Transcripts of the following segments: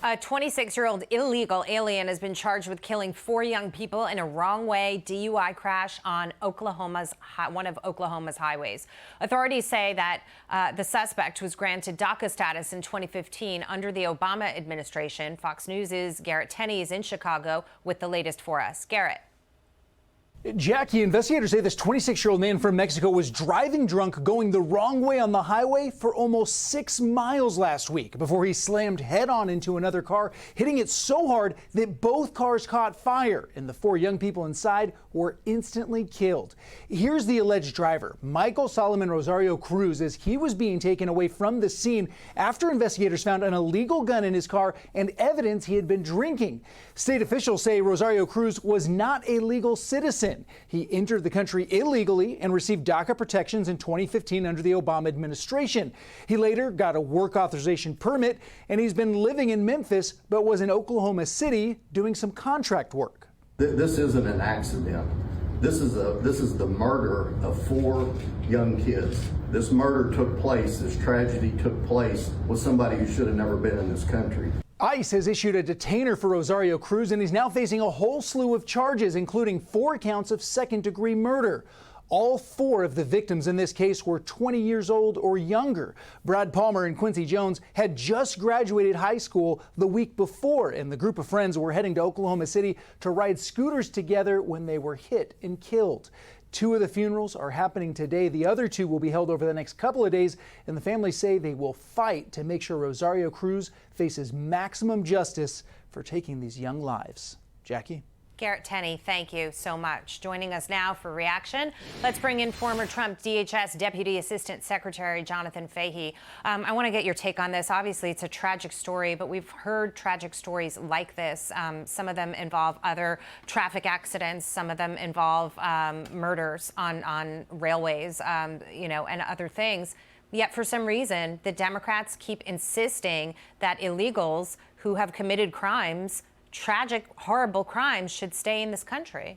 A 26-year-old illegal alien has been charged with killing 4 young people in a wrong-way DUI crash on one of Oklahoma's highways. Authorities say that the suspect was granted DACA status in 2015 under the Obama administration. Fox News' Garrett Tenney is in Chicago with the latest for us. Garrett. Jackie, investigators say this 26-year-old man from Mexico was driving drunk, going the wrong way on the highway for almost 6 miles last week before he slammed head-on into another car, hitting it so hard that both cars caught fire, and the 4 young people inside were instantly killed. Here's the alleged driver, Michael Solomon Rosario Cruz, as he was being taken away from the scene after investigators found an illegal gun in his car and evidence he had been drinking. State officials say Rosario Cruz was not a legal citizen. He entered the country illegally and received DACA protections in 2015 under the Obama administration. He later got a work authorization permit, and he's been living in Memphis, but was in Oklahoma City doing some contract work. This isn't an accident. This is the murder of 4 young kids. This murder took place, this tragedy took place with somebody who should have never been in this country. ICE has issued a detainer for Rosario Cruz, and he's now facing a whole slew of charges, including 4 counts of second-degree murder. All 4 of the victims in this case were 20 years old or younger. Brad Palmer and Quincy Jones had just graduated high school the week before, and the group of friends were heading to Oklahoma City to ride scooters together when they were hit and killed. 2 of the funerals are happening today. The other 2 will be held over the next couple of days, and the families say they will fight to make sure Rosario Cruz faces maximum justice for taking these young lives. Jackie? Garrett Tenney, thank you so much. Joining us now for reaction, let's bring in former Trump DHS Deputy Assistant Secretary Jonathan Fahey. I want to get your take on this. Obviously, it's a tragic story, but we've heard tragic stories like this. Some of them involve other traffic accidents. Some of them involve murders on railways, and other things. Yet, for some reason, the Democrats keep insisting that illegals who have committed crimes, tragic, horrible crimes, should stay in this country.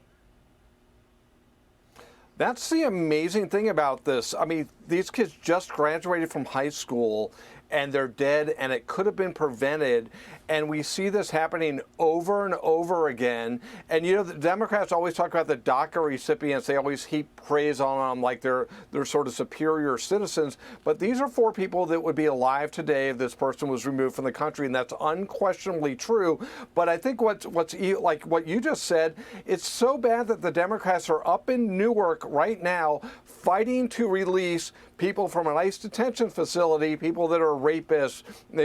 That's the amazing thing about this. I mean, these kids just graduated from high school and they're dead, and it could have been prevented. And we see this happening over and over again. And the Democrats always talk about the DACA recipients. They always heap praise on them like they're sort of superior citizens. But these are 4 people that would be alive today if this person was removed from the country, and that's unquestionably true. But I think what's like what you just said, it's so bad that the Democrats are up in Newark right now fighting to release people from an ICE detention facility, people that are rapists,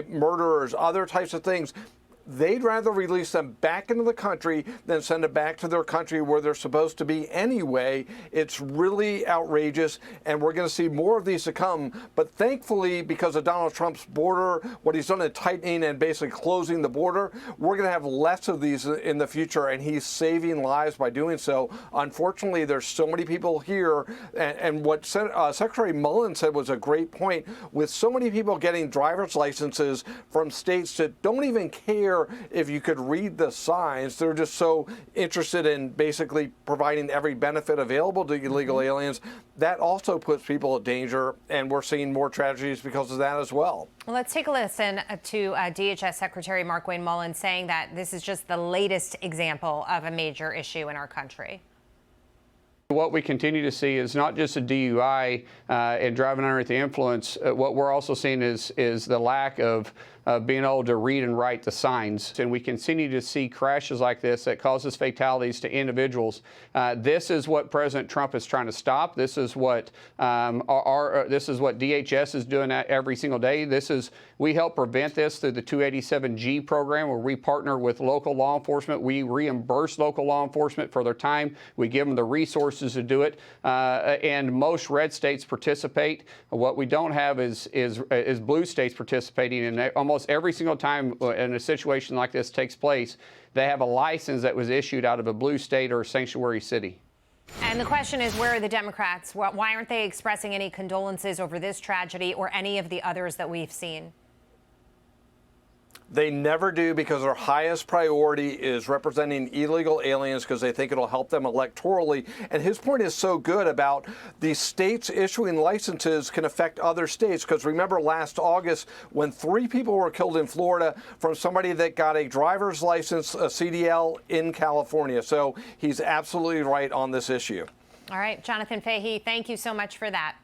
murderers, other types of things. They'd rather release them back into the country than send them back to their country where they're supposed to be anyway. It's really outrageous, and we're going to see more of these to come. But thankfully, because of Donald Trump's border, what he's done in tightening and basically closing the border, we're going to have less of these in the future, and he's saving lives by doing so. Unfortunately, there's so many people here, and what Secretary Mullen said was a great point. With so many people getting driver's licenses from states that don't even care if you could read the signs, they're just so interested in basically providing every benefit available to illegal aliens. That also puts people at danger, and we're seeing more tragedies because of that as well. Well, let's take a listen to DHS Secretary Markwayne Mullin saying that this is just the latest example of a major issue in our country. What we continue to see is not just a DUI and driving under the influence. What we're also seeing is the lack of being able to read and write the signs. And we continue to see crashes like this that causes fatalities to individuals. This is what President Trump is trying to stop. This is what DHS is doing every single day. We help prevent this through the 287G program, where we partner with local law enforcement. We reimburse local law enforcement for their time. We give them the resources to do it. And most red states participate. What we don't have is blue states participating. And almost every single time in a situation like this takes place, they have a license that was issued out of a blue state or a sanctuary city. And the question is, where are the Democrats? Why aren't they expressing any condolences over this tragedy or any of the others that we've seen? They never do, because their highest priority is representing illegal aliens because they think it'll help them electorally. And his point is so good about the states issuing licenses can affect other states, because remember last August when 3 people were killed in Florida from somebody that got a driver's license, a CDL, in California. So he's absolutely right on this issue. All right, Jonathan Fahey, thank you so much for that.